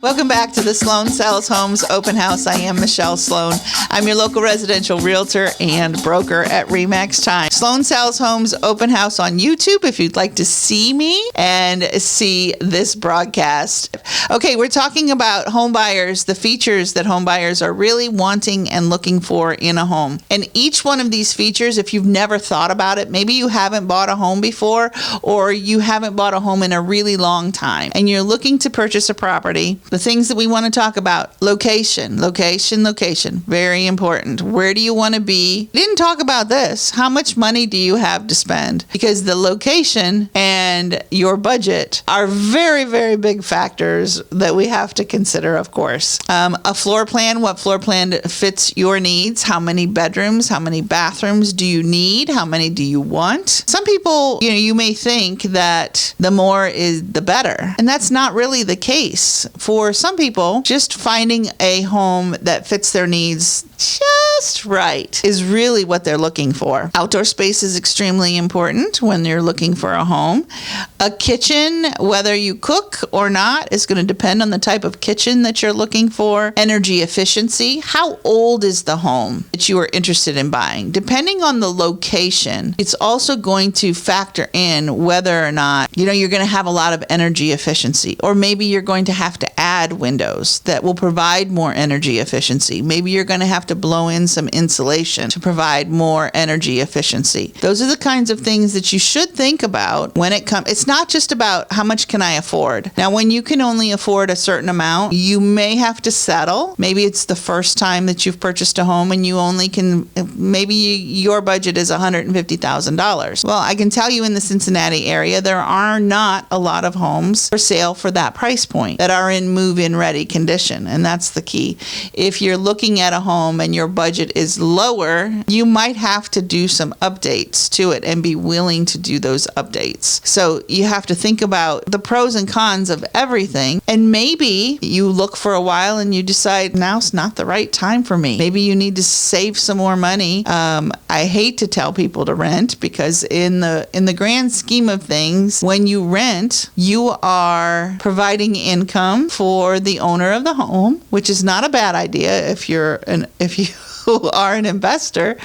Welcome back to the Sloan Sells Homes Open House. I am Michelle Sloan. I'm your local residential realtor and broker at RE/MAX Time. Sloan Sells Homes Open House on YouTube if you'd like to see me and see this broadcast. Okay, we're talking about home buyers, the features that home buyers are really wanting and looking for in a home. And each one of these features, if you've never thought about it, maybe you haven't bought a home before, or you haven't bought a home in a really long time, and you're looking to purchase a property, the things that we want to talk about: location, very important. Where do you want to be? We didn't talk about this. How much money do you have to spend? Because the location and your budget are very, very big factors that we have to consider, of course. A floor plan, what floor plan fits your needs? How many bedrooms, how many bathrooms do you need? How many do you want? Some people, you may think that the more is the better, and that's not really the case. For some people, just finding a home that fits their needs just right is really what they're looking for. Outdoor space is extremely important when you're looking for a home. A kitchen, whether you cook or not, is going to depend on the type of kitchen that you're looking for. Energy efficiency, how old is the home that you are interested in buying? Depending on the location, it's also going to factor in whether or not, you're going to have a lot of energy efficiency, or maybe you're going to have to add windows that will provide more energy efficiency. Maybe you're going to have to blow in some insulation to provide more energy efficiency. Those are the kinds of things that you should think about when it comes. It's not just about how much can I afford. Now, when you can only afford a certain amount, you may have to settle. Maybe it's the first time that you've purchased a home and you only can, maybe your budget is $150,000. Well, I can tell you in the Cincinnati area, there are not a lot of homes for sale for that price point that are in move-in ready condition, and that's the key. If you're looking at a home and your budget is lower, you might have to do some updates to it and be willing to do those updates. So you have to think about the pros and cons of everything, and maybe you look for a while and you decide now's not the right time for me. Maybe you need to save some more money. I hate to tell people to rent, because in the grand scheme of things, when you rent, you are providing income for the owner of the home, which is not a bad idea if you are an investor.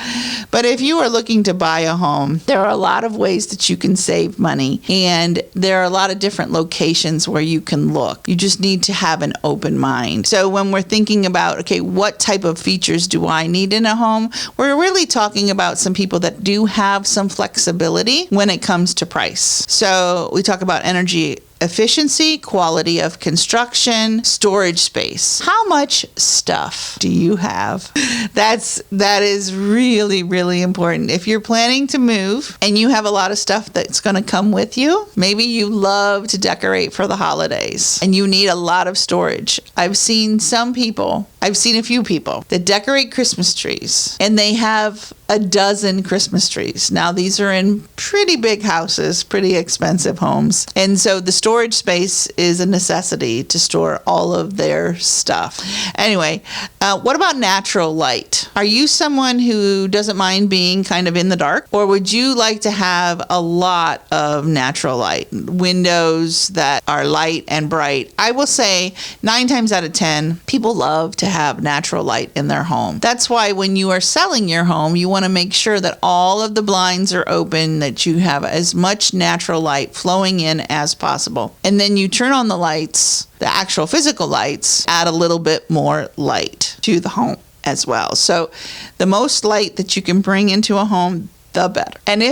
But if you are looking to buy a home, there are a lot of ways that you can save money, and there are a lot of different locations where you can look. You just need to have an open mind. So when we're thinking about, okay, what type of features do I need in a home, we're really talking about some people that do have some flexibility when it comes to price. So we talk about energy efficiency, quality of construction, storage space. How much stuff do you have? That is really, really important. If you're planning to move and you have a lot of stuff that's going to come with you, maybe you love to decorate for the holidays and you need a lot of storage. I've seen a few people that decorate Christmas trees, and they have a dozen Christmas trees. Now, these are in pretty big houses, pretty expensive homes. And so the storage space is a necessity to store all of their stuff. Anyway, what about natural light? Are you someone who doesn't mind being kind of in the dark? Or would you like to have a lot of natural light? Windows that are light and bright. I will say 9 times out of 10, people love to have natural light in their home. That's why when you are selling your home, you want to make sure that all of the blinds are open, that you have as much natural light flowing in as possible. And then you turn on the lights, the actual physical lights, add a little bit more light to the home as well. So the most light that you can bring into a home, the better. And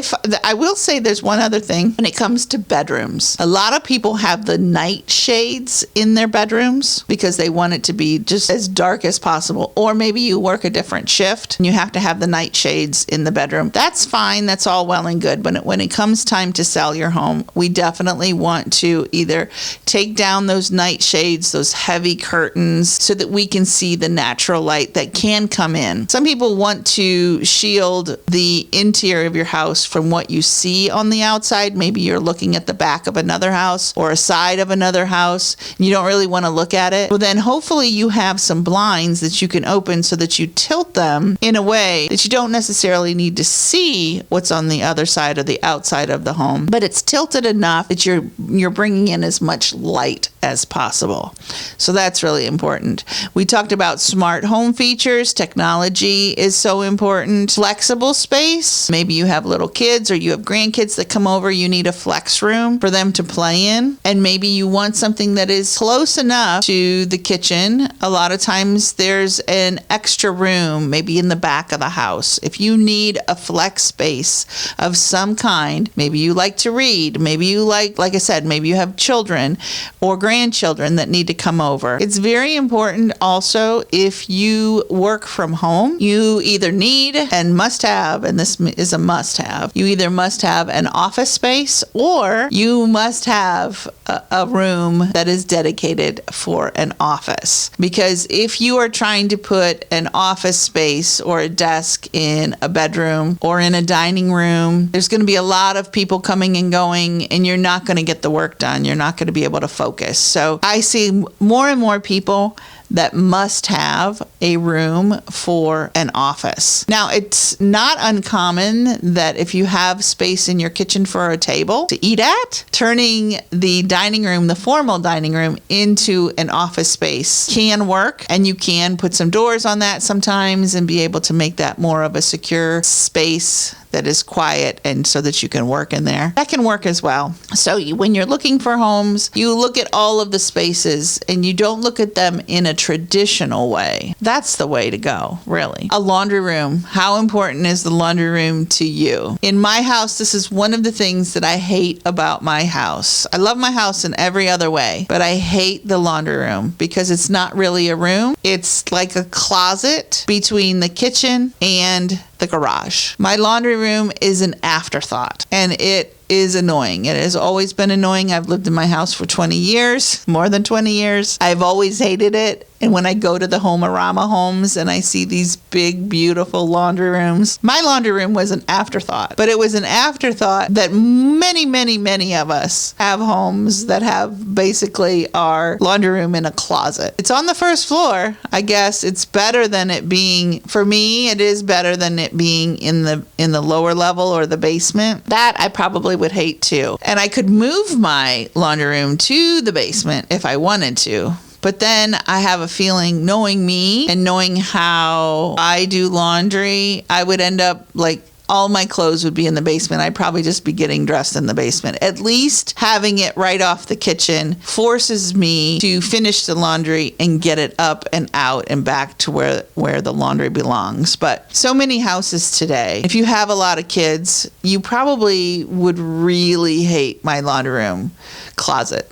I will say there's one other thing when it comes to bedrooms. A lot of people have the night shades in their bedrooms because they want it to be just as dark as possible. Or maybe you work a different shift and you have to have the night shades in the bedroom. That's fine. That's all well and good. But when it comes time to sell your home, we definitely want to either take down those night shades, those heavy curtains, so that we can see the natural light that can come in. Some people want to shield the interior of your house from what you see on the outside. Maybe you're looking at the back of another house or a side of another house and you don't really want to look at it. Well, then hopefully you have some blinds that you can open so that you tilt them in a way that you don't necessarily need to see what's on the other side or the outside of the home, but it's tilted enough that you're bringing in as much light as possible. So that's really important. We talked about smart home features. Technology is so important. Flexible space. Maybe you have little kids or you have grandkids that come over. You need a flex room for them to play in. And maybe you want something that is close enough to the kitchen. A lot of times there's an extra room, maybe in the back of the house. If you need a flex space of some kind, maybe you like to read, maybe you like I said, maybe you have children or grandchildren that need to come over. It's very important also, if you work from home, you either need and must have, and this is a must have, you either must have an office space or you must have a room that is dedicated for an office. Because if you are trying to put an office space or a desk in a bedroom or in a dining room, there's going to be a lot of people coming and going, and you're not going to get the work done. You're not going to be able to focus. So I see more and more people that must have a room for an office. Now, it's not uncommon that if you have space in your kitchen for a table to eat at, turning the dining room, the formal dining room, into an office space can work, and you can put some doors on that sometimes and be able to make that more of a secure space that is quiet and so that you can work in there. That can work as well. So when you're looking for homes, you look at all of the spaces and you don't look at them in a traditional way. That's the way to go, really. A laundry room. How important is the laundry room to you? In my house, this is one of the things that I hate about my house. I love my house in every other way, but I hate the laundry room because it's not really a room. It's like a closet between the kitchen and the garage. My laundry room is an afterthought, and it is annoying. It has always been annoying. I've lived in my house for 20 years, more than 20 years. I've always hated it. And when I go to the Homeorama homes and I see these big, beautiful laundry rooms, my laundry room was an afterthought. But it was an afterthought that many, many, many of us have homes that have basically our laundry room in a closet. It's on the first floor. I guess it's better than it being, for me, it is better than it being in the lower level or the basement. That I probably would hate too. And I could move my laundry room to the basement if I wanted to. But then I have a feeling, knowing me and knowing how I do laundry, I would end up like all my clothes would be in the basement. I'd probably just be getting dressed in the basement. At least having it right off the kitchen forces me to finish the laundry and get it up and out and back to where the laundry belongs. But so many houses today, if you have a lot of kids, you probably would really hate my laundry room closet.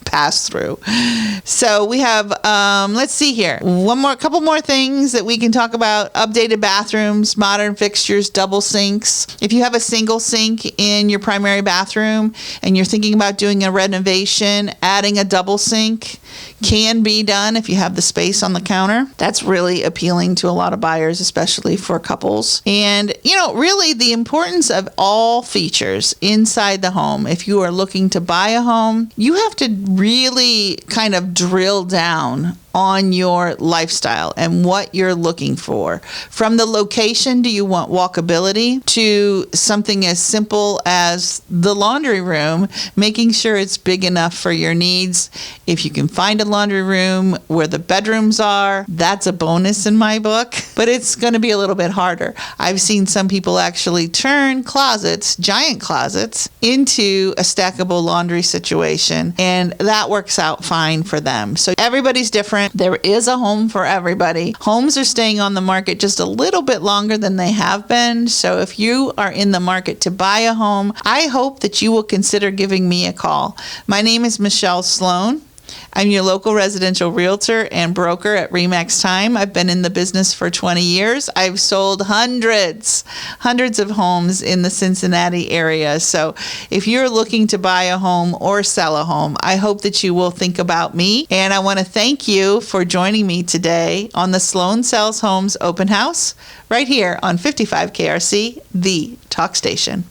Pass through. So we have, let's see here. Couple more things that we can talk about. Updated bathrooms, modern fixtures, double sinks. If you have a single sink in your primary bathroom and you're thinking about doing a renovation, adding a double sink can be done if you have the space on the counter. That's really appealing to a lot of buyers, especially for couples. And, really the importance of all features inside the home. If you are looking to buy a home, you have to really kind of drill down on your lifestyle and what you're looking for. From the location, do you want walkability, to something as simple as the laundry room, making sure it's big enough for your needs. If you can find a laundry room where the bedrooms are, that's a bonus in my book, but it's going to be a little bit harder. I've seen some people actually turn closets, giant closets, into a stackable laundry situation, and that works out fine for them. So everybody's different. There is a home for everybody. Homes are staying on the market just a little bit longer than they have been. So if you are in the market to buy a home, I hope that you will consider giving me a call. My name is Michelle Sloan. I'm your local residential realtor and broker at RE/MAX Time. I've been in the business for 20 years. I've sold hundreds of homes in the Cincinnati area. So if you're looking to buy a home or sell a home, I hope that you will think about me. And I want to thank you for joining me today on the Sloan Sells Homes Open House right here on 55 KRC, the talk station.